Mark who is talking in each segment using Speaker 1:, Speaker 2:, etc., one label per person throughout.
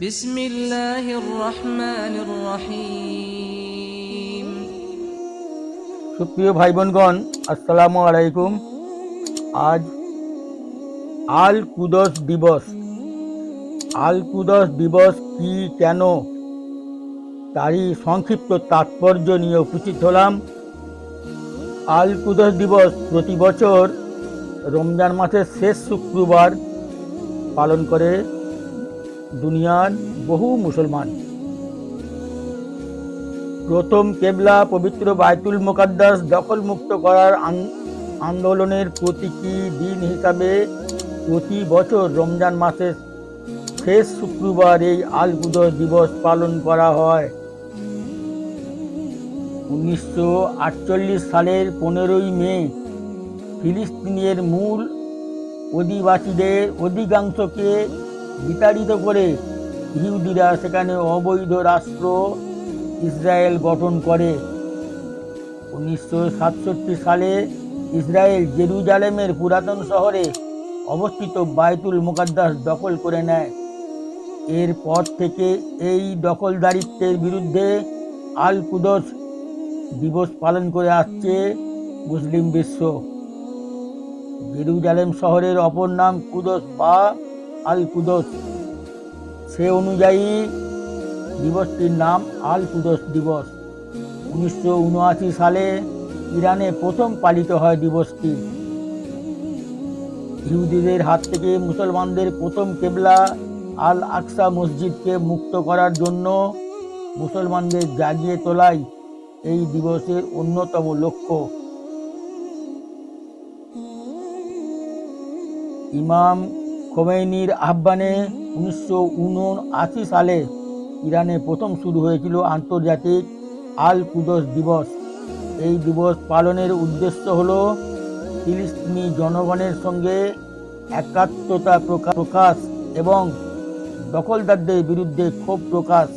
Speaker 1: বিসমিল্লাহির রহমানির রহিম।
Speaker 2: সুপ্রিয় ভাই বোনগণ, আসসালামু আলাইকুম। আজ আল কুদস দিবস। আল কুদস দিবস কি, কেন, তারই সংক্ষিপ্ত তাৎপর্য নিয়ে উপস্থিত হলাম। আল কুদস দিবস প্রতি বছর রমজান মাসের শেষ শুক্রবার পালন করে দুনিয়ার বহু মুসলমান। প্রথম কেবলা পবিত্র বাইতুল মুকাদ্দাস দখলমুক্ত করার আন্দোলনের প্রতীকী দিন হিসাবে প্রতি বছর রমজান মাসের শেষ শুক্রবার এই আল কুদস দিবস পালন করা হয়। 1948 সালের 15ই মে ফিলিস্তিনের মূল অধিবাসীদের অধিকাংশকে বিতাড়িত করে ইহুদিরা সেখানে অবৈধ রাষ্ট্র ইসরায়েল গঠন করে। 1967 সালে ইসরায়েল জেরুজালেমের পুরাতন শহরে অবস্থিত বাইতুল মুকাদ্দাস দখল করে নেয়। এরপর থেকে এই দখলদারিত্বের বিরুদ্ধে আল কুদস দিবস পালন করে আসছে মুসলিম বিশ্ব। জেরুজালেম শহরের অপর নাম কুদস বা আল কুদস। সে অনুযায়ী দিবসটির নাম আল কুদস দিবস। 1979 সালে ইরানে প্রথম পালিত হয় দিবসটি। ইহুদিদের হাত থেকে মুসলমানদের প্রথম কেবলা আল আকসা মসজিদকে মুক্ত করার জন্য মুসলমানদের জাগিয়ে তোলাই এই দিবসের অন্যতম লক্ষ্য। ইমাম খোমেনির আহ্বানে 1979 সালে ইরানে প্রথম শুরু হয়েছিল আন্তর্জাতিক আল কুদস দিবস। এই দিবস পালনের উদ্দেশ্য হল ফিলিস্তিনি জনগণের সঙ্গে একাত্মতা প্রকাশ এবং দখলদারদের বিরুদ্ধে ক্ষোভ প্রকাশ।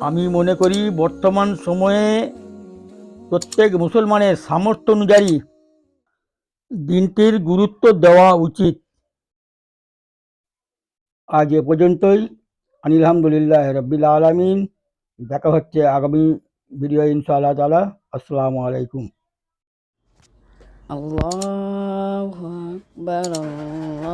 Speaker 2: আমি মনে করি বর্তমান সময়ে প্রত্যেক মুসলমানের সামর্থ্য অনুযায়ী দিনটির গুরুত্ব দেওয়া উচিত। আজ এ পর্যন্তই। আলহামদুলিল্লাহ রাব্বিল আলামিন। দেখা হচ্ছে আগামী ভিডিও ইনশাআল্লাহ তাআলা। আসসালামু আলাইকুম।
Speaker 3: আল্লাহু আকবার, আল্লাহু